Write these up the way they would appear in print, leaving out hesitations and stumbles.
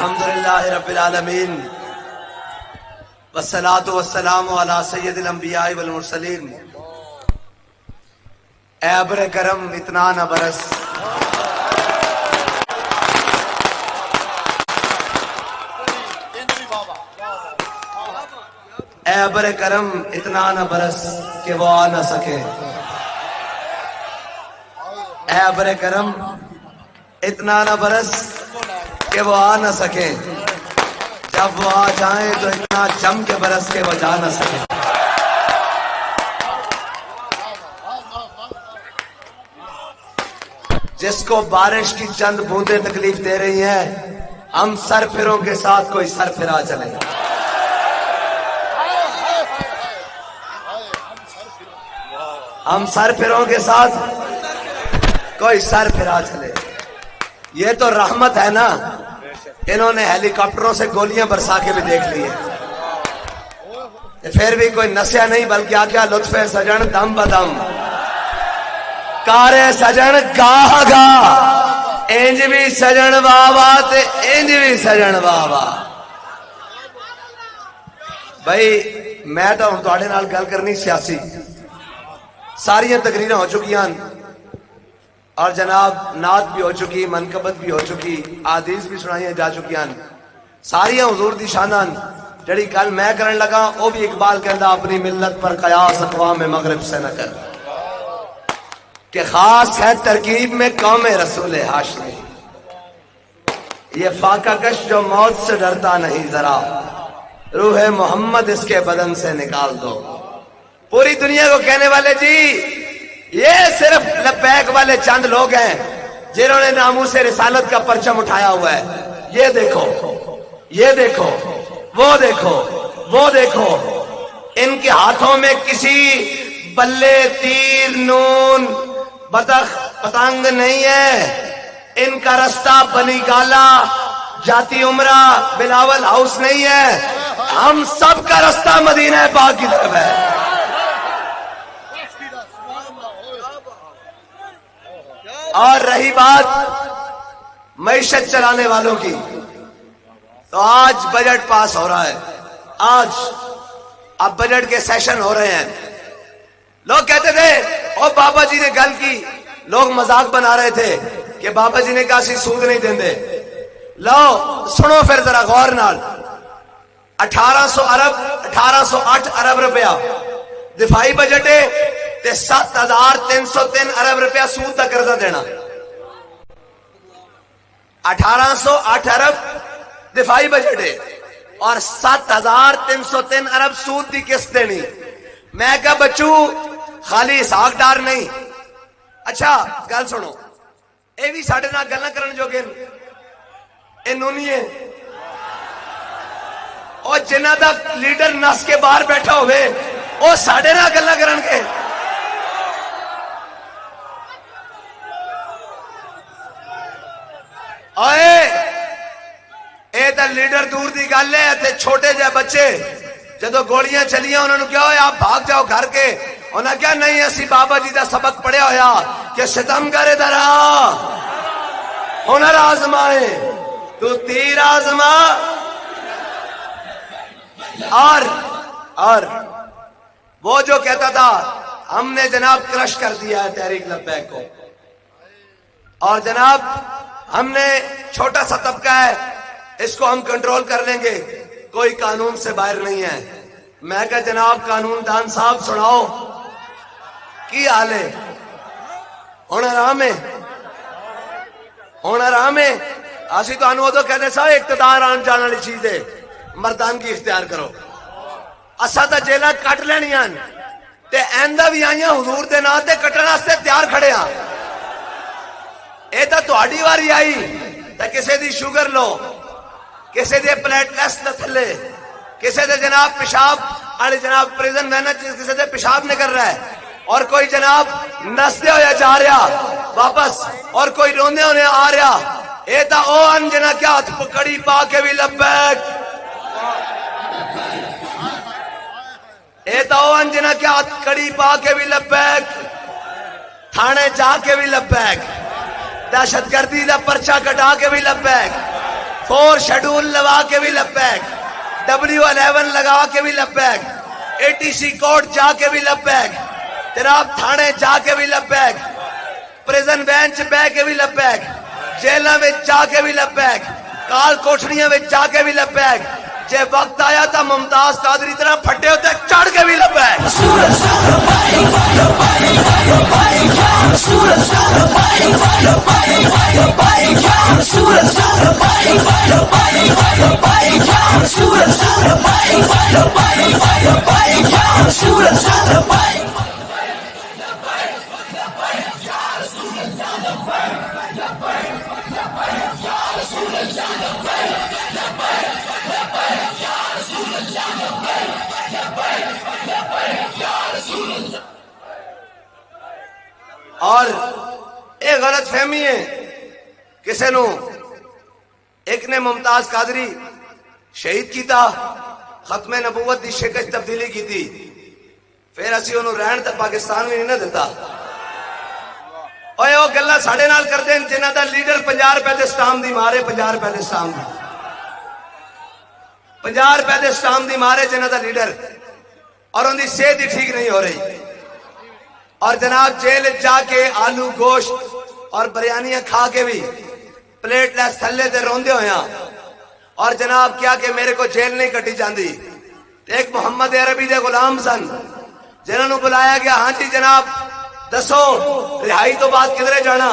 الحمدللہ رب العالمین والصلاة والسلام علی سید الانبیاء والمرسلین۔ اے ابر کرم اتنا نہ برس، اے ابر کرم اتنا نہ برس کہ وہ آ نہ سکے، اے ابر کرم اتنا نہ برس کہ وہ آ نہ سکے، جب وہ آ جائیں تو اتنا جم کے برس کے وہ جا نہ سکے۔ جس کو بارش کی چند بوندیں تکلیف دے رہی ہیں، ہم سر پھروں کے ساتھ کوئی سر پھرا چلے۔ ہم سر پھروں کے ساتھ کوئی سر پھرا چلے۔ یہ تو رحمت ہے نا، انہوں نے ہیلی کاپٹروں سے گولیاں برسا کے بھی دیکھ لی ہے، پھر بھی کوئی نسیا نہیں، بلکہ آگیا لطف سجن دم بدم کارے سجن گاہ گاہ، انج بھی سجن بابا تے انج بھی سجن بابا۔ بھائی میں تو ہوں تواڈے نال گل کرنی سیاسی، ساری تقریراں ہو چکی ہیں اور جناب نعت بھی ہو چکی، منقبت بھی ہو چکی، احادیث بھی سنائی جا چکی ہیں، ساریاں حضور دی شاناں۔ جڑی گل میں کرن لگا وہ بھی اقبال کہندا اپنی ملت پر قیاس اقوام مغرب سے نہ کر، کہ خاص ہے ترکیب میں قوم رسول ہاشمی، یہ فاقہ کش جو موت سے ڈرتا نہیں، ذرا روح محمد اس کے بدن سے نکال دو۔ پوری دنیا کو کہنے والے جی یہ صرف لبیک والے چند لوگ ہیں جنہوں نے ناموس رسالت کا پرچم اٹھایا ہوا ہے، یہ دیکھو، یہ دیکھو، وہ دیکھو، وہ دیکھو، ان کے ہاتھوں میں کسی بلے تیر نون بطخ پتنگ نہیں ہے، ان کا رستہ بنی گالا جاتی عمرہ بلاول ہاؤس نہیں ہے، ہم سب کا رستہ مدینہ پاک کی طرف ہے۔ اور رہی بات معیشت چلانے والوں کی، تو آج بجٹ پاس ہو رہا ہے، آج اب بجٹ کے سیشن ہو رہے ہیں۔ لوگ کہتے تھے او بابا جی نے گل کی، لوگ مذاق بنا رہے تھے کہ بابا جی نے کہا سی سود نہیں دیندے۔ لو سنو پھر ذرا غور نال، 1808 ارب روپیہ دفاعی بجٹ ہے تے 7303 ارب روپیہ سود کا قرضہ دینا۔ 1808 ارب دفاعی بجٹ ہے اور 7303 ارب سود دی قسط دینی۔ میں کہا بچو خالی اسحاق ڈار نہیں۔ اچھا گل سنو، اے بھی ساڈے نال گلاں کرن جوگے اے نونیے اور جنہاں دا لیڈر نس کے باہر بیٹھا ہوئے او ساڈے نال گلاں کرن گے۔ اے تا لیڈر دور دی گل ہے تے چھوٹے جے بچے جدو گولیاں چلیاں انہوں نے کیا ہویا آپ بھاگ جاؤ گھر کے، انہوں نے کیا نہیں اسی بابا جی دا سبق پڑھیا ہویا کہ ستم کرے درا ہنر آزمائے تو تیر آزما۔ اور وہ جو کہتا تھا ہم نے جناب کرش کر دیا ہے تحریک لبیک کو، اور جناب ہم نے چھوٹا سا طبقہ ہے اس کو ہم کنٹرول کر لیں گے، کوئی قانون سے باہر نہیں ہے۔ میں کہا جناب قانون دان صاحب سناؤ کی حال ہے؟ ہن آرام ہے، ہن آرام ہے۔ اسی تو انو تو کہتے سا اقتدار آن جان والی چیز ہے، مردانگی اختیار کرو۔ اسا تا جیلاں کٹ لینیاں تے ایندا بھی آئیاں حضور دے نام تے کٹن واسطے تیار کھڑے ہاں۔ اے تا تہاڈی واری آئی تے کسے دی شوگر لو، کسے دے پلیٹلیٹس نہ تھلے، کسے دے جناب پیشاب والے جناب پریزن وین کسے دے پیشاب نکل رہا ہے، اور کوئی جناب نستے ہوئے جا رہا واپس، اور کوئی روندے ہونے آ رہا۔ اے تا او ان جنا کیا ہاتھ پکڑی پا کے بھی لبیک، اے تا او ان جنا کیا ہاتھ کڑی پا کے بھی لبیک، تھانے جا کے بھی لبیک، دہشت گردی دا پرچہ کٹا کے بھی لبیک، 4 شیڈول لگا کے بھی لبیک, W11 لگا کے بھی لبیک, ATC کوٹ جا کے بھی لبیک, جناب تھانے جا کے بھی لبیک, پریزن وین چ بہ کے بھی لبیک, جیلاں وچ جا کے بھی لبیک, کال کوٹھڑیاں وچ جا کے بھی لبیک, جے وقت آیا تا ممتاز قادری طرح پھٹے ہوتے چڑھ کے بھی لبیک. اور ایک غلط فہمی ہے کسے نو, ایک نے ممتاز قادری شہید کیتا, ختم نبوت دی شکل تبدیلی کی تھی, پھر اسی انہوں رہن تک پاکستان میں نہیں نہ دیتا. اوے او گلا ساڑے نال کر دیں جنہ دا لیڈر 50 روپے دے سٹام دی مارے, 50 روپے دے سٹام دی, 50 روپے دے سٹام دی مارے جنہ دا لیڈر, اور ان دی صحت ہی ٹھیک نہیں ہو رہی, اور جناب جیل جا کے آلو گوشت اور بریانیاں کھا کے بھی پلیٹ لیس تھلے تے روندے ہویا, اور جناب کیا کہ میرے کو جیل نہیں کٹی جاندی. ایک محمد عربی دے غلام سن جنہوں نے بلایا گیا, ہاں جی جناب دسو رہائی تو بات کدھرے جانا,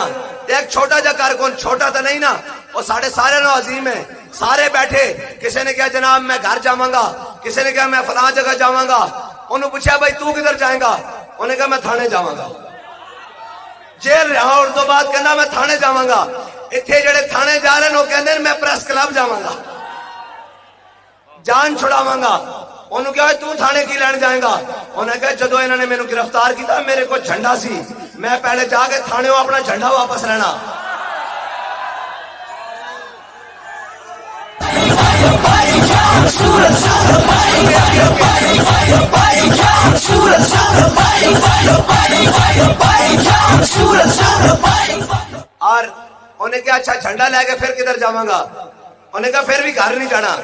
ایک چھوٹا جا کارکن, چھوٹا تو نہیں نا, وہ سارے نو عظیم ہیں, سارے بیٹھے, کسی نے کہا جناب میں گھر جاواں گا, کسی نے کہا میں فلاں جگہ جاواں گا, انہوں پوچھا بھائی تو کدھر جائیں گا, انہیں کہا میں تھانے جاواں گا. جیل رہا اور تو بات کہنا میں تھانے جاواں گا, اتھے جڑے تھانے جا رہے ہیں وہ کہندے میں پریس کلب جاواں گا, جان چھڑاواں گا. انہوں کہا تو تھانے کی لین جائیں گا, انہیں کہا جدو انہوں نے میں گرفتار کیتا میرے کو جھنڈا سی, میں پہلے جا کے تھانے اپنا جھنڈا واپس لینا. اور انہیں کہا اچھا جھنڈا لے کے پھر کدھر جاواں گا, انہیں کہا پھر بھی گھر نہیں جانا,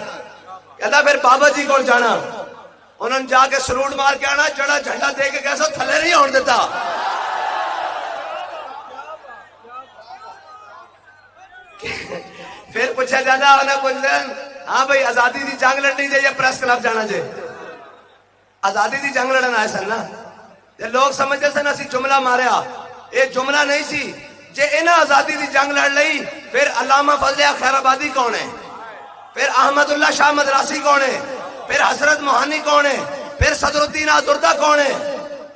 کہتا پھر بابا جی کو جانا. انہوں نے جا کے سلوٹ مار کے آنا, جڑا جھنڈا دے کے کیسا تھلے نہیں ہونے دیتا. پھر پوچھا جانا انہیں کچھ دن, ہاں بھائی آزادی دی جنگ لڑنی چاہیے پریس کلب جانا چاہیے, آزادی دی جنگ لڑنا ہے سن نا. لوگ سمجھتے سن اسی جملہ ماریا, یہ جملہ نہیں سی. جے انہاں آزادی دی جنگ لڑ لئی پھر علامہ فضل خیر آبادی کون ہے, پھر احمد اللہ شاہ مدراسی کون ہے, پھر حضرت موہانی کون ہے, پھر صدر الدین آزردہ کون ہے,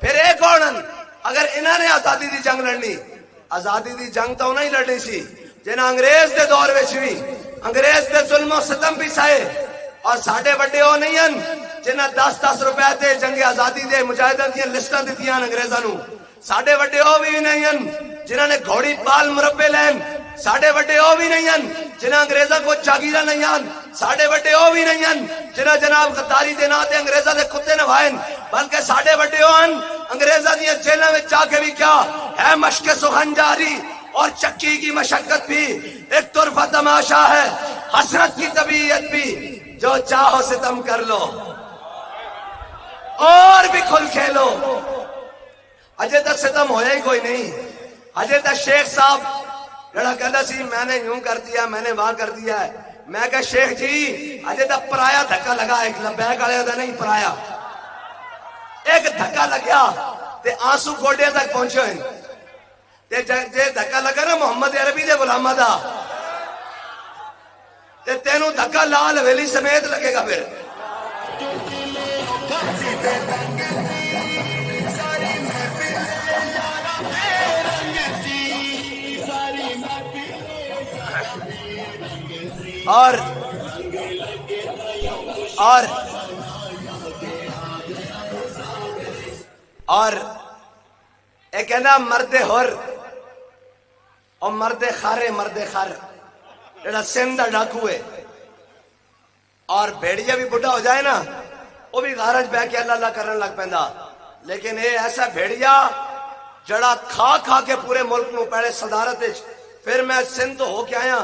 پھر اے کون ہیں. اگر انہاں نے آزادی دی جنگ لڑنی, آزادی دی جنگ تو انہاں ہی لڑنی سی جنہاں انگریز دے دور وچ بھی انگریز دے ظلم و ستم بھی سائے, اور ساڈے وڈے او نہیں ہیں جنہاں 10-10 روپے تے جنگ آزادی دے مجاہدین دیاں لسٹاں دتیاں انگریزاں نو. ساڈے وڈے او بھی نہیں ہیں جنہاں نے گھوڑی پال مربے لین, ساڈے وڈے او بھی نہیں ہیں جنہاں انگریزاں کو جاگیراں نہیں ہیں, ساڈے وڈے او بھی نہیں ہیں جنہاں جناب غداری دے ناں تے انگریزاں دے کتے نوائن, بلکہ ساڈے وڈے او ہیں انگریزاں دیاں جیلاں وچ جا کے بھی کیا ہے مشق سخن جاری, اور چکی کی مشقت بھی ایک طرفہ تماشا ہے, حسرت کی طبیعت بھی جو چاہو ستم کر لو اور بھی کھل کھیلو. اجے تک ستم ہویا ہی کوئی نہیں. اجے تک شیخ صاحب جڑا کہندا سی میں نے یوں کر دیا, میں نے وہاں کر دیا ہے, میں کہا شیخ جی اجے تک پرایا دھکا لگا, ایک لبیک والے دا نہیں پرایا, ایک دھکا لگیا تے آنسو گوڈے تک پہنچے ہیں. تے جے دھکا لگا نا محمد عربی دے غلاماں دا, تے تینوں دھکا لال حویلی سمیت لگے گا. پھر اور ایک کہنا مرد ہور اور مرد خارے, مرد خار جڑا سندھ دا ڈاکو ہے, اور بھیڑیا بھی بڑھا ہو جائے نا وہ بھی غارج بہ کے اللہ اللہ کرنے لگ پیندا. لیکن یہ ایسا بھیڑیا جڑا کھا کھا کے پورے ملک میں پہلے صدارت, پھر میں سندھ ہو کے آیا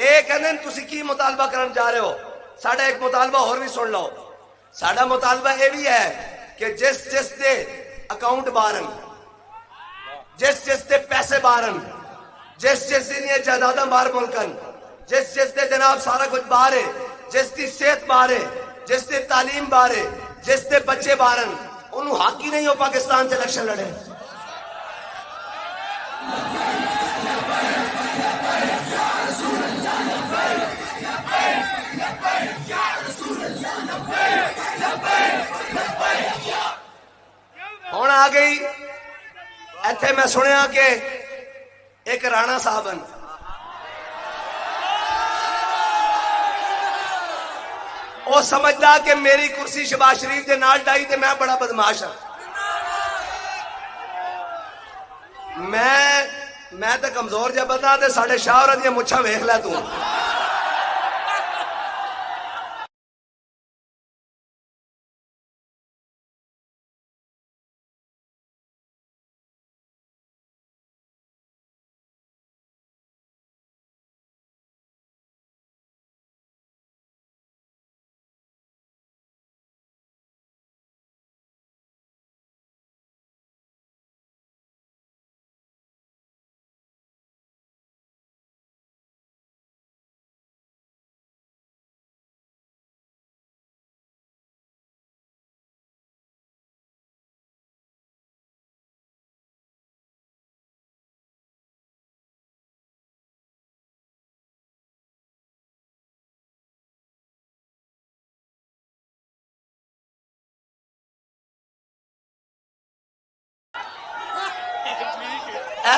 ਇਹ ਕਹਿੰਦੇ ਤੁਸੀਂ ਕੀ ਮੁਤਾਲਬਾ ਕਰਨ ਜਾ ਰਹੇ ਹੋ? ਸਾਡਾ ਇੱਕ ਮੁਤਾਲਬਾ ਹੋਰ ਵੀ ਸੁਣ ਲਓ। ਸਾਡਾ ਮੁਤਾਲਬਾ ਇਹ ਵੀ ਹੈ ਕਿ ਜਿਸ ਜਿਸ ਦੇ ਅਕਾਊਂਟ ਬਾਰਨ, ਜਿਸ ਜਿਸ ਦੇ ਪੈਸੇ ਬਾਰਨ, ਜਿਸ ਜਿਸ ਦੀਆਂ ਜਾਇਦਾਦਾਂ ਬਾਹਰ ਮੁਲਕਨ, ਜਿਸ ਜਿਸ ਦੇ ਜਨਾਬ ਸਾਰਾ ਕੁਝ ਬਾਹਰ ਹੈ, ਜਿਸ ਦੀ ਸਿਹਤ ਬਾਹਰ ਹੈ, ਜਿਸ ਦੀ ਤਾਲੀਮ ਬਾਹਰ ਹੈ, ਜਿਸ ਦੇ ਬੱਚੇ ਬਾਹਰਨ, ਉਹਨੂੰ ਹੱਕ ਹੀ ਨਹੀਂ ਹੋ ਪਾਕਿਸਤਾਨ 'ਚ ਇਲੈਕਸ਼ਨ ਲੜੇ। ਹੁਣ ਆ ਗਈ ਇੱਥੇ ਮੈਂ ਸੁਣਿਆ ਕਿ ਇੱਕ ਰਾਣਾ ਸਾਹਿਬ ਹਨ, ਉਹ ਸਮਝਦਾ ਕਿ ਮੇਰੀ ਕੁਰਸੀ ਸ਼ਬਾਜ਼ ਸ਼ਰੀਫ ਦੇ ਨਾਲ ਡਾਈ ਤੇ ਮੈਂ ਬੜਾ ਬਦਮਾਸ਼ ਹਾਂ। ਮੈਂ ਤਾਂ ਕਮਜ਼ੋਰ ਜਿਹਾ ਬੰਦਾ ਤੇ ਸਾਡੇ ਸ਼ਾਹਰਾਂ ਦੀਆਂ ਮੁੱਛਾਂ ਵੇਖ ਲੈ ਤੂੰ।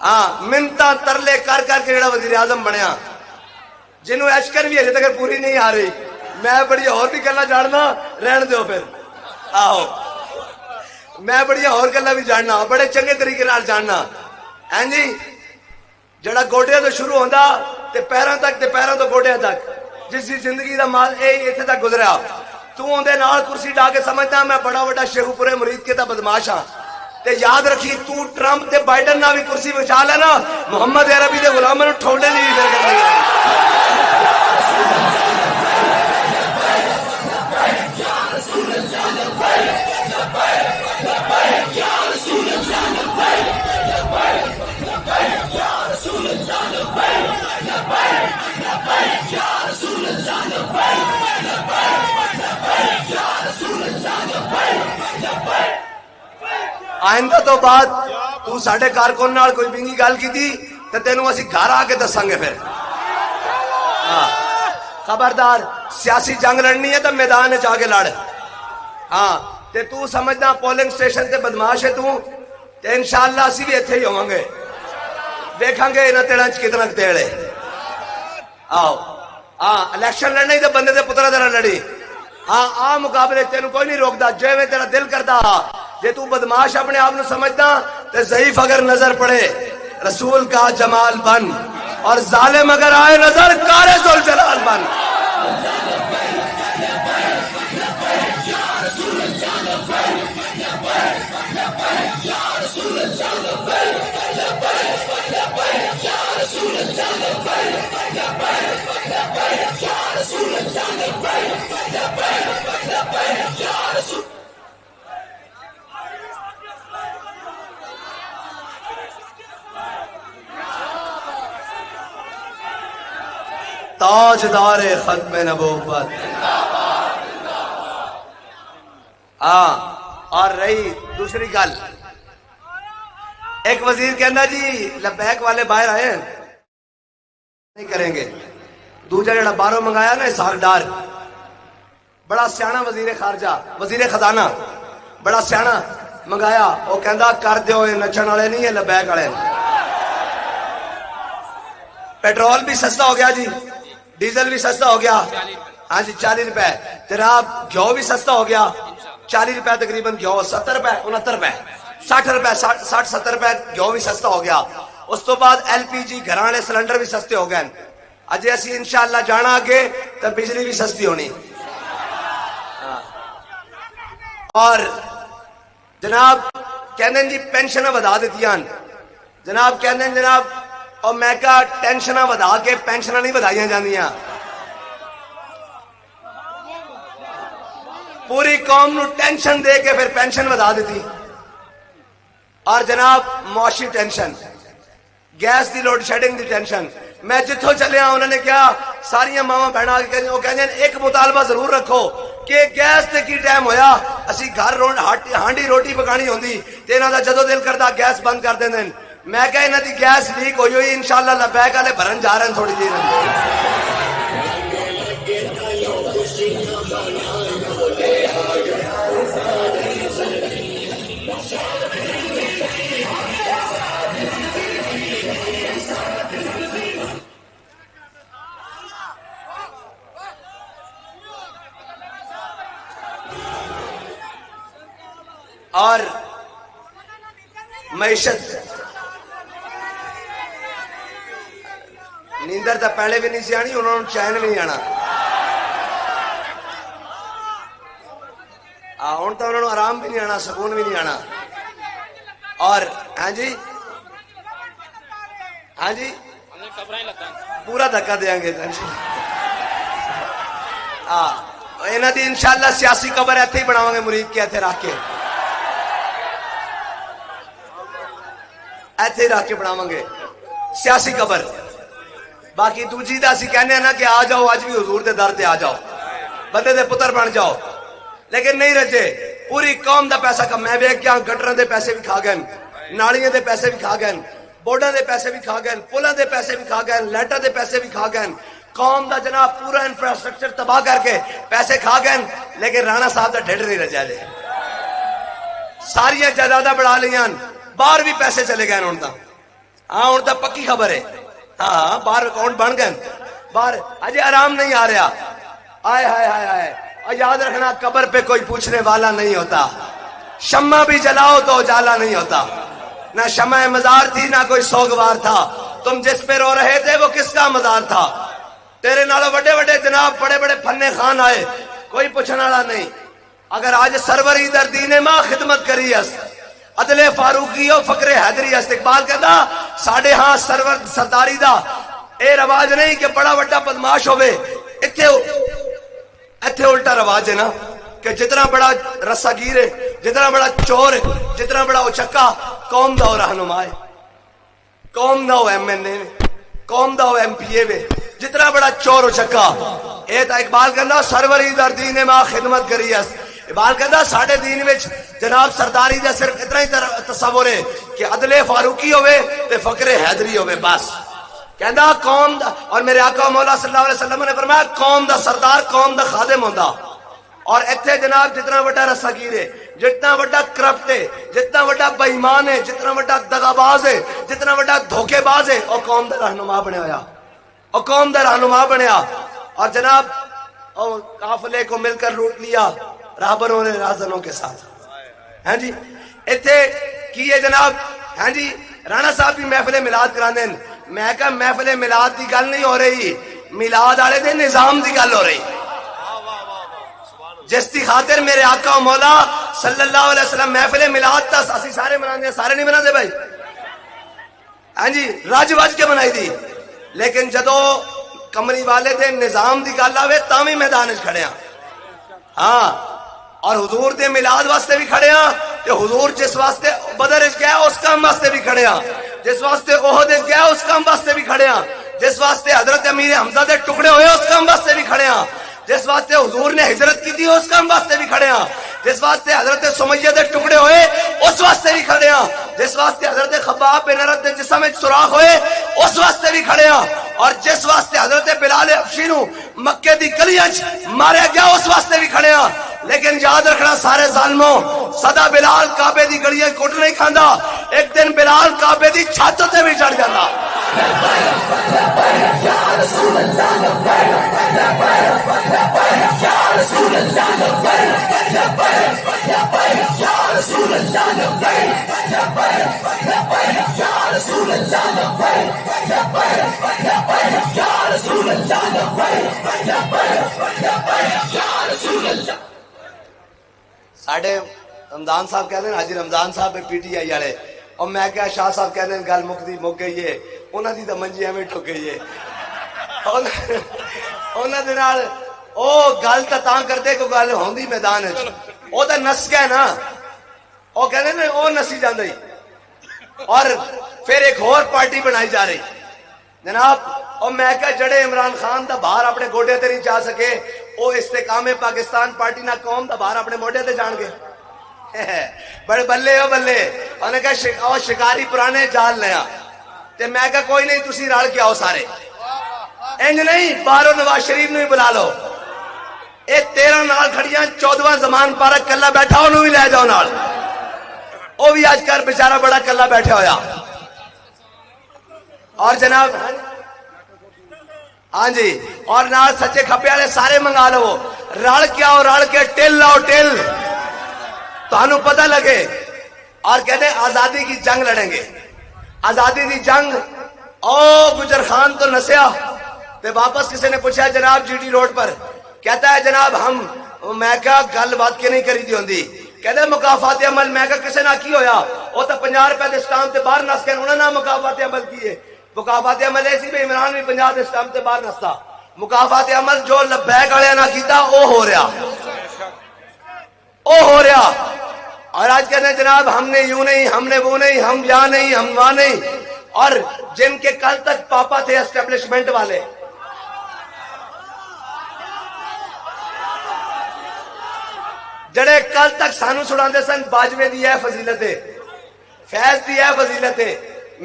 ہاں منتا ترلے کر کر کے جڑا وزیر اعظم بنیا جنہوں اشکر بھی ہجے تک پوری نہیں آ رہی میں بڑی اور بھی گلا جاننا رہن دیو پھر آہو میں بڑی اور گلا بھی جاننا بڑے چنگے طریقے نال جاننا ہیں جی جڑا گوڈیاں تو شروع ہوندا تے پیراں تک تے پیراں تو گوڈیاں تک جس دی زندگی دا مال اے ایتھے تک گزریا تو اندے نال کرسی ڈا کے سمجھدا میں بڑا بڑا شیخو پورے مرید کے تا بدماش ہاں تے یاد رکھی تو ٹرمپ تے بائیڈن نہ بھی کرسی بچا لینا محمد عربی دے غلاماں نوں ٹھوڑے نہیں پھر کرنی آئندہ تو بعد تو ساڈے کارکن نال کوئی بنگی گل کیتی تے تینوں اسی گھر آ کے دساں گے پھر ہاں خبردار سیاسی جنگ لڑنی ہے تو میدان وچ آ کے لڑ ہاں تے تو سمجھنا پولنگ سٹیشن تے بدماش ہے تو تے انشاءاللہ اسی بھی ایتھے ہی ہوواں گے دیکھاں گے انہاں تیڑاں وچ کتنا تیڑ ہے آؤ ہاں الیکشن لڑنے تے بندے دے پترا طرح لڑی ہاں آ مقابلے تینوں کوئی نہیں روکدا جویں تیرا دل کردا جے تو بدماش اپنے آپ نو سمجھدا تے ضعیف اگر نظر پڑے رسول کا جمال بن اور ظالم اگر آئے نظر کارے ذوالجلال بن تاجدار ختم نبوت ہاں اور رہی دوسری گل ایک وزیر کہنا جی لبیک والے باہر آئے نہیں کریں گے دوجا جڑا باہروں منگایا نا اسحاق ڈار بڑا سیاح وزیر خارجہ وزیر خزانہ بڑا سیاح منگایا وہ کہندا کر دیو یہ نچن والے نہیں ہے لبیک والے پیٹرول بھی سستا ہو گیا جی ڈیزل بھی سستا ہو گیا ہاں جی 40 روپے جناب گھیو بھی سستا ہو گیا 40 روپے تقریباً گھیو 70 روپے 69 روپے 60 روپے 60-70 روپے گھیو بھی سستا ہو گیا اس تو بعد LPG گھراں والے سلنڈر بھی سستے ہو گئے اجے اسی انشاءاللہ جانا آگے تو بجلی بھی سستی ہونی اور جناب کہندے جی پینشناں ودا دتیاں جناب کہندے جناب اور میں کہا ٹینشناں ودا کے پینشناں نہیں ودائیاں جاندیاں پوری قوم نو ٹینشن دے کے پھر پینشن ودا دیتی اور جناب معاشی ٹینشن گیس دی لوڈ شیڈنگ دی ٹینشن میں جتھوں چلیا انہوں نے کیا ساری ماواں بہناں وہ کہندے ایک مطالبہ ضرور رکھو کہ گیس تے کی ٹائم ہویا اسی گھر ہانڈی روٹی پکانی ہوندی تے انہاں دا جدوں دل کردا گیس بند کر دیندے میں کہا انہاں دی گیس لیک ہوئی ہوئی انشاءاللہ لبیک والے بھرن جا رہے ہیں تھوڑی دیر اور معیشت نیندر تو پہلے بھی نہیں سی آنی انہوں نے چین بھی نہیں آنا ہوں تو انہوں نے آرام بھی نہیں آنا سکون بھی نہیں آنا اور ہاں جی ہاں جی پورا دھکا دیں گے انہاں دی انشاءاللہ سیاسی قبر ایتھے ہی بناواں گے مرید کے ایتھے رکھ کے ایتھے ہی رکھ کے بناواں گے سیاسی قبر باقی دوجی دا اسی کہنے ہیں نا کہ آ جاؤ اج بھی حضور دے در تے آ جاؤ بندے دے پتر بن جاؤ لیکن نہیں رجے پوری قوم دا پیسہ کم میں ویکھ گیا گٹراں دے پیسے بھی کھا گئے نالیاں دے پیسے بھی کھا گئے بورڈاں دے پیسے بھی کھا گئے پلاں دے پیسے بھی کھا گئے لائٹاں دے پیسے بھی کھا گئے قوم دا جناب پورا انفراسٹرکچر تباہ کر کے پیسے کھا گئے لیکن رانا صاحب دا ڈھڈ نہیں رجا لے ساری جائیداداں بڑھا لیاں باہر بھی پیسے چلے گئے ہن تاں ہاں ہوں تو پکی خبر ہے. ہاں باہر اکاؤنٹ بن گئے باہر اجے آرام نہیں آ رہا. آئے ہائے ہائے ہائے. اور یاد رکھنا قبر پہ کوئی پوچھنے والا نہیں ہوتا. شمع بھی جلاؤ تو اجالا نہیں ہوتا. نہ شمع مزار تھی نہ کوئی سوگوار تھا. تم جس پہ رو رہے تھے وہ کس کا مزار تھا. تیرے نالوں بڑے بڑے جناب بڑے بڑے فنے خان آئے کوئی پوچھنے والا نہیں. اگر آج سرور در دین ماں خدمت کری اس عدل فاروقی و فقر حیدری استقبال کہتا ساڑھے ہاں سرور سرداری دا اے رواج نہیں کہ بڑا بڑا بدماش ہوئے. اتھے الٹا رواج ہے نا کہ جتنا بڑا رساگیر ہے جتنا بڑا چور ہے جتنا بڑا اچکا قوم دا ہو رہنما ہے. قوم دا ہو ایم این اے قوم دا ہو ایم پی اے جتنا بڑا چور اچکا. اے تا اقبال کہتا سروری در دین ماں خدمت کری اس. اقبال کہتا ساڑھے دین وچ جناب سرداری دا صرف اتنا ہی تصور ہے کہ عدل فاروقی ہوئے تے فقر حیدری ہوئے بس. کہندا قوم دا اور میرے آقا مولا صلی اللہ علیہ وسلم نے فرمایا قوم دا سردار قوم دا خادم ہوندا. اور ایتھے جناب جتنا بڑا رساگیر ہے جتنا بڑا کرپٹ ہے جتنا بڑا بے ایمان ہے جتنا بڑا دغاباز ہے جتنا بڑا دھوکے باز ہے او قوم دا رہنما بنیا ہویا او قوم دا رہنما بنیا. اور جناب او قافلے کو مل کر لوٹ لیا راہبروں نے رازنوں کے ساتھ. ہاں جی ایتھے کی ہے جناب. ہاں جی رانا صاحب بھی محفل میلاد کراندے. میں کہا محفل میلاد دی گل نہیں ہو رہی میلاد والے دے نظام دی گل ہو رہی جس کی خاطر میرے آقا و مولا صلی اللہ علیہ وسلم محفل میلاد تا اسی سارے مناندے سارے نہیں مناندے بھائی. ہاں جی رج وج کے منائی دی. لیکن جدو کمری والے دے نظام دی گل آوے تاں وی میدان وچ کھڑے ہاں. ہاں اور حضور دے میلاد واسطے بھی کھڑے ہاں کہ حضور جس واسطے بدر وچ گیا اس کام واسطے بھی کھڑے ہاں. جس واسطے احد وچ گیا اس کام واسطے بھی کھڑے ہاں. جس واسطے حضرت امیر حمزہ دے ٹکڑے ہوئے اس کام واسطے بھی کھڑے ہاں. جس واسطے حضور نے ہجرت کی تھی اس کام واسطے بھی کھڑے ہاں. جس واسطے حضرت سمیہ دے ٹکڑے ہوئے اس واسطے بھی کھڑے ہاں. جس واسطے حضرت خباب بن ارد دے جسم وچ سوراخ ہوئے اس واسطے بھی کھڑے ہاں. اور جس واسطے حضرت بلال حبشی نو مکے دی گلیاں وچ ماریا گیا اس واسطے بھی کھڑے ہاں. لیکن یاد رکھنا سارے ظالموں سدا بلال کعبے دی گلیاں کوٹ نہیں کھاندا. ایک دن بلال کعبے دی چھت تے بھی چڑھ جاندا. ساڈے رمضان صاحب کہتے ہیں حاجی رمضان صاحب پی ٹی آئی والے اور میں کہا شاہ صاحب کہتے ہیں گل مک گئی ہے انہوں دی تو منجی ایویں ٹک گئی ہے. انہوں دے نال او گل تاں کرتے کہ گل ہوندی میدان وچ او تے نس گئے نا او کہندے نے او نسی جاندے. اور پھر ایک اور پارٹی بنائی جا رہی جناب. اور میں کہا جڑے عمران خان دا باہر اپنے گوڈے تے نہیں جا سکے او استحکام پاکستان پارٹی نہ قوم دا باہر اپنے موڈے تے جان گے. بڑے بلے او بلے انہوں نے کہا شکاری پرانے جال لیا. تے میں کہا کوئی نہیں تسی رل کے آؤ سارے انج نہیں باہروں نواز شریف نو ہی بلا لو. اے 13 نال کھڑیاں 14واں زمان پارک کلا بیٹھا انہوں بھی لے جاؤ نال. او بھی آج کل بیچارہ بڑا کلا بیٹھا ہویا. اور جناب ہاں جی اور نال سچے کھپے والے سارے منگا لو رل کے آؤ رل کے ٹل لاؤ ٹل تانوں پتہ لگے. اور کہتے ہیں آزادی کی جنگ لڑیں گے. آزادی کی جنگ او گجر خان تو نسیا تے واپس کسی نے پوچھا جناب جی ٹی روڈ پر کہتا ہے جناب ہم میں کہا گل بات کے نہیں کری دی ہوندی. کہتے ہیں مکافات عمل میں کہا کسے نہ کی ہویا وہ تو 50 روپے دے اسٹامپ تے باہر نس کے انہوں نے مکافات عمل کیے. مکافات عمل ایسی بھی عمران بھی 50 دے اسٹامپ تے باہر نستا. مکافات عمل جو لبیک والے نہ کیتا او ہو رہا او ہو رہا. اور آج کہتے ہیں جناب ہم نے یوں نہیں ہم نے وہ نہیں ہم یہاں نہیں ہم وہاں نہیں. اور جن کے کل تک پاپا تھے اسٹیبلشمنٹ والے جڑے کل تک سانو سڑاندے سن باجوے دی ہے فضیلت ہے فیض دی ہے فضیلت ہے.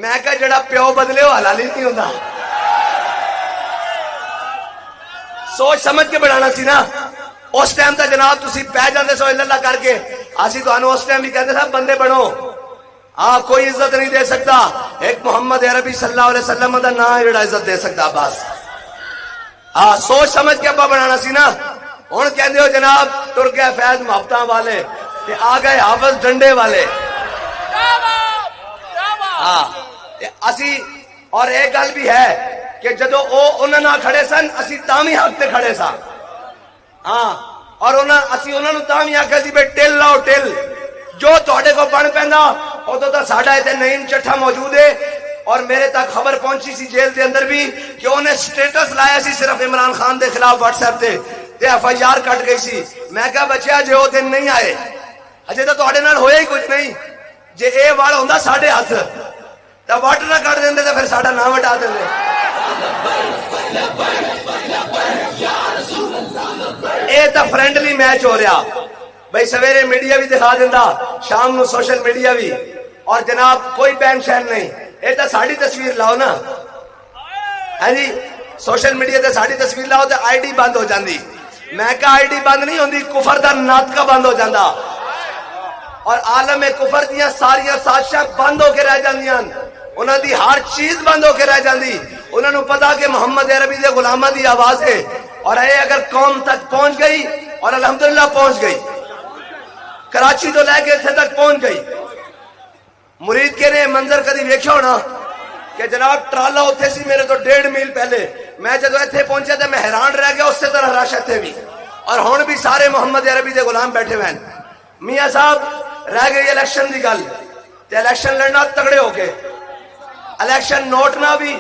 میں کہا جڑا پیو بدلے ہو حلالی نہیں ہوندا. سوچ سمجھ کے بڑھانا سی نا. اس ٹائم تا جناب تسی پہ جاندے سو اللہ کر کے اسی تانوں اس ٹائم بھی کہتے سا بندے بنو. آپ کوئی عزت نہیں دے سکتا، ایک محمد عربی صلی اللہ علیہ وسلم دا نام ہے جڑا عزت دے سکتا بس. سوچ سمجھ کے ابا بنانا سی نا. ہوں کہندے ہو جناب ٹر گئے فیض محبتاں والے تے آ گئے حافظ ڈنڈے والے. اسی اور ایک گل بھی ہے کہ جدو انہاں نال کھڑے سن اسی تاں وی حق تے کھڑے سا. اور اسی انہاں نوں تاں وی آکھیا سی بے ٹل لاؤ ٹل جو تہاڈے کو بن پیندا. ادو تو ساڈا اتنے نعیم چٹھا موجود ہے اور میرے تک خبر پہنچی سی جیل دے اندر بھی کہ انہیں سٹیٹس لایا سی صرف عمران خان دے خلاف واٹس ایپ تے ایف آئی آر کٹ گئی سی. میں کہا بچیا جے وہ دن نہیں آئے اجے تو تہاڈے نال ہویا ہی کچھ نہیں. جے اے وال ہوندا ساڈے ہاتھ تے وٹ نہ کٹ دیندے تے پھر ساڈا نام ہٹا دیندے. اے تا فرینڈلی میچ ہو رہا بھائی. سویرے میڈیا بھی دکھا دینا، شام نو سوشل میڈیا بھی. اور جناب کوئی بین شین نہیں. اے تا ساڑی تصویر لاؤ نا، ہاں جی سوشل میڈیا تے ساڑی تصویر لاؤ تے آئی ڈی بند ہو جاندی. میں کہا آئی ڈی بند نہیں ہوندی، کفر دا ناطقہ بند ہو جاندا اور عالم کفر دیاں ساریاں سازشاں بند ہو کے رہ جاندیاں. انہاں دی ہر چیز بند ہو کے رہ جاندی. انہاں نوں پتا کہ محمد عربی دے غلاماں دی آواز ہے اور اے اگر قوم تک پہنچ گئی اور الحمدللہ پہنچ گئی، کراچی تو لے کے اتنے تک پہنچ گئی. مرید کے نے منظر کدی ویکھیا ہونا کہ جناب ٹرالا اتنے سی میرے تو 1.5 میل پہلے. میں جدو اتنے پہنچا تو میں حیران رہ گیا. اسی طرح رش اتنے بھی اور ہن بھی سارے محمد عربی دے غلام بیٹھے ہوئے ہیں. میاں صاحب رہ گئی الیکشن دی گل تے الیکشن لڑنا تگڑے ہو کے. الیکشن نوٹ نہ بھی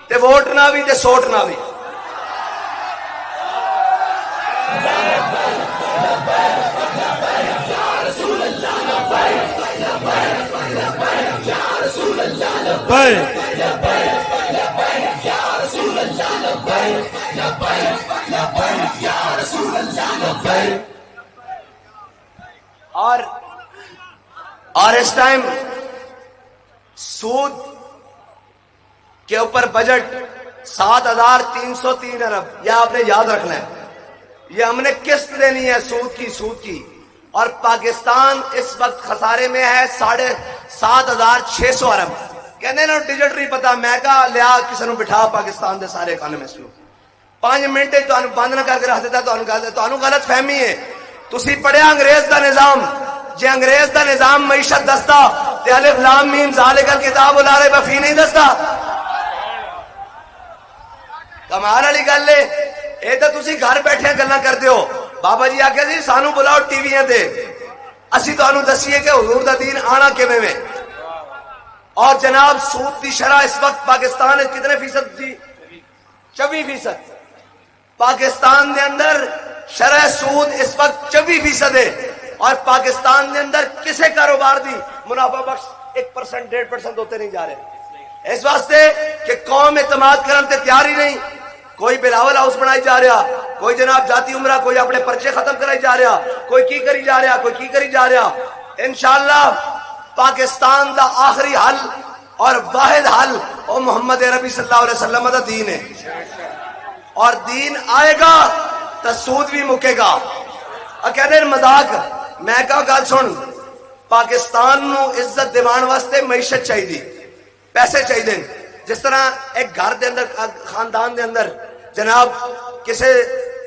تے ووٹ نہ بھی تے سوٹ نہ بھی. اور اس ٹائم سود کے اوپر بجٹ 7,303 ارب یہ آپ نے یاد رکھنا ہے. یہ ہم نے قسط دینی ہے سود کی. اور پاکستان اس وقت خسارے میں ہے 7,600 ارب. کہنے نا ڈیجٹ نہیں پتا. میں کہا لیا کسی نے بٹھا پاکستان دے سارے اکانومسٹ نو 5 منٹ بند نہ کر کے رکھ دیتا. تمہیں غلط فہمی ہے. تسی پڑھیا انگریز دا نظام. جے انگریز دا نظام معیشت دستا تے الف لام میم ذالک الکتاب لا ریب فیہ نہیں دستا. کمال والی گل ہے. اے تے تسی گھر بیٹھے گلاں کردے ہو. بابا جی آکھیا سی سانو بلاؤ ٹی ویاں تے اسی تانوں دسیے کہ حضور دا دین آنا کیویں میں. اور جناب سود دی شرح اس وقت پاکستان میں کتنے فیصد تھی؟ 24%. پاکستان دے اندر شرح سود اس وقت 24% ہے. اور پاکستان دے اندر کسے کاروبار دی منافع بخش 1% 1.5% ہوتے نہیں جا رہے. اس واسطے کہ قوم اعتماد کرن تے تیار ہی نہیں. کوئی بلاول ہاؤس بنائی جا رہا، کوئی جناب جاتی عمرہ، کوئی اپنے پرچے ختم کرائی جا رہا، کوئی کی کری جا رہا، کوئی کی کری جا رہا. انشاءاللہ پاکستان دا آخری حل اور واحد حل او محمد عربی صلی اللہ علیہ وسلم دا دین ہے. اور دین آئے گا تو سود بھی مکے گا. کہتے ہیں مذاق. میں کہا گل سن، پاکستان نو عزت دیوان واسطے معیشت چاہیے، پیسے چاہیے. جس طرح ایک گھر دے اندر خاندان دے اندر جناب کسے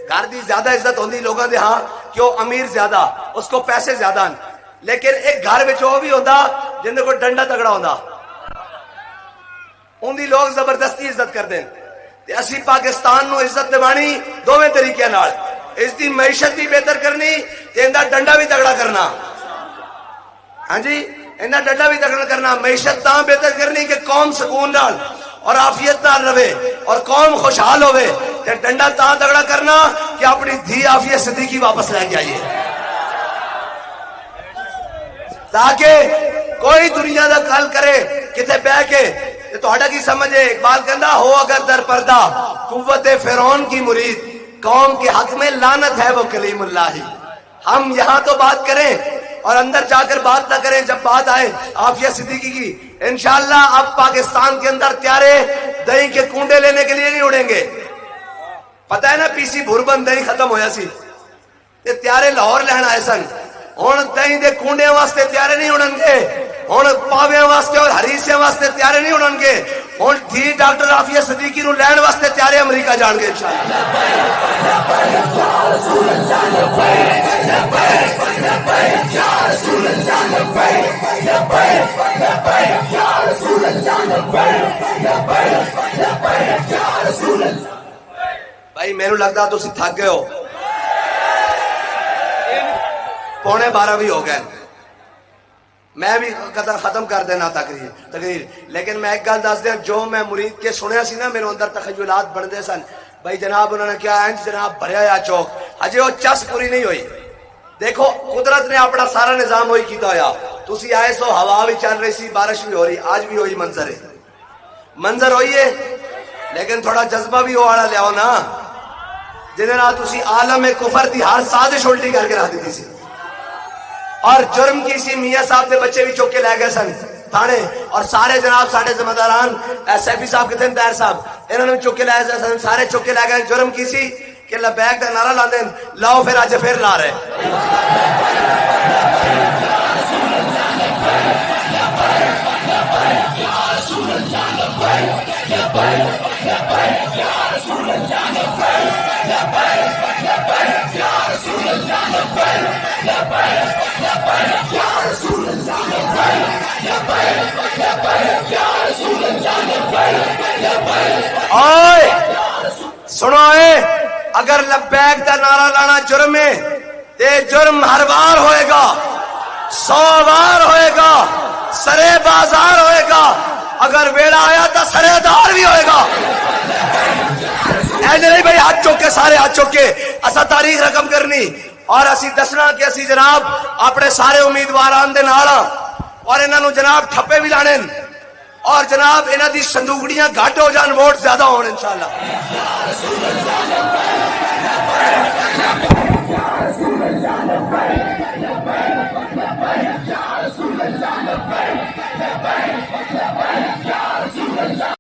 گھر دی زیادہ عزت ہوندی لوگاں دے ہاں کہ وہ امیر زیادہ، اس کو پیسے زیادہ ہیں. لیکن ایک گھر وچ وہ بھی ہوندا جن دے کوئی ڈنڈا تگڑا ہوندا، ان دی لوگ زبردستی عزت کردے. تے اسی پاکستان نو عزت دیوانی دوویں طریقے نال. اس دی معیشت بھی بہتر کرنی تے اندا ڈنڈا بھی تگڑا کرنا. ہاں جی اندا ڈنڈا بھی تگڑا کرنا. معیشت تاں بہتر کرنی کہ قوم سکون نال اور عافیت نال رہے اور قوم خوشحال ہوئے. تے ڈنڈا تاں تگڑا کرنا کہ اپنی دھی عافیت صدیقی واپس لے کے آئیے تاکہ کوئی دنیا دا گل کرے کتے بہ کے تہاڈا کی سمجھے. اقبال کہندا ہو اگر در پردہ قوت فرعون کی مرید، قوم کے حق میں لعنت ہے وہ کلیم اللہ ہی. ہم یہاں تو بات کریں اور اندر جا کر بات نہ کریں. جب بات آئے عافیہ صدیقی کی انشاءاللہ اب پاکستان کے اندر تیارے دہی کے کنڈے لینے کے لیے نہیں اڑیں گے. پتہ ہے نا پی سی بھربن دہی ختم ہویا سی تے تیارے لاہور لہن آئے سن. ہن دہی دے کنڈے واسطے تیارے نہیں اڑن گے. ہن پاویاں واسطے اور حریصیاں واسطے تیار نہیں ہونن گے، ہن دھی ڈاکٹر عافیہ صدیقی نو لین واسطے تیار امریکہ جان گے انشاءاللہ۔ بھائی میرے لگتا تسی تھک گئے ہو، 11:15 بھی ہو گئے، میں بھی ختم کر دینا تقریر، لیکن میں ایک گل دس دیا، جو میں مرید کے سنیا سی نا میرے اندر تخیلات بنتے سن، بھائی جناب انہوں نے کیا انج جناب بھریا یا چوک، ہجے وہ چس پوری نہیں ہوئی۔ دیکھو قدرت نے اپنا سارا نظام ہوئی کیتا ہویا، تسی آئے سو ہوا بھی چل رہی سی، بارش بھی ہو رہی، آج بھی ہوئی منظر ہوئی ہے، لیکن تھوڑا جذبہ بھی ہو والا لیاؤ نا، جنہاں تسی عالم کفر دی ہر سازش الٹی کر کے رکھ دیتی سی، اور جرم کی سی میاں صاحب کے بچے بھی چوک کے لے گئے سن تھانے، اور سارے جناب ساڑھے ذمہ داران سیفی صاحب کتنے طاہر صاحب انہوں نے چوک کے لے گئے سن، سارے چوک کے لے گئے، جرم کی سی کہ لبیک دا نعرہ لا دیں، لاؤ پھر آج پھر لا رہے۔ اوئے سنو اگر لبیک دا نعرہ لانا جرم ہے تے جرم ہر بار ہوئے گا، 100 بار ہوئے گا، سرے بازار ہوئے گا، اگر ویڑا آیا تو سرے دار بھی ہوئے گا۔ ایسے نہیں بھائی ہاتھ چوکے، سارے ہاتھ چوکے، اسا تاریخ رقم کرنی اور اسی دسنا کہ اسی جناب اپنے سارے امیدواران دے نال اور انہاں نو جناب ٹھپے بھی لانے اور جناب انہاں دی صندوقڑیاں گھٹ ہو جان، ووٹ زیادہ ہون انشاءاللہ۔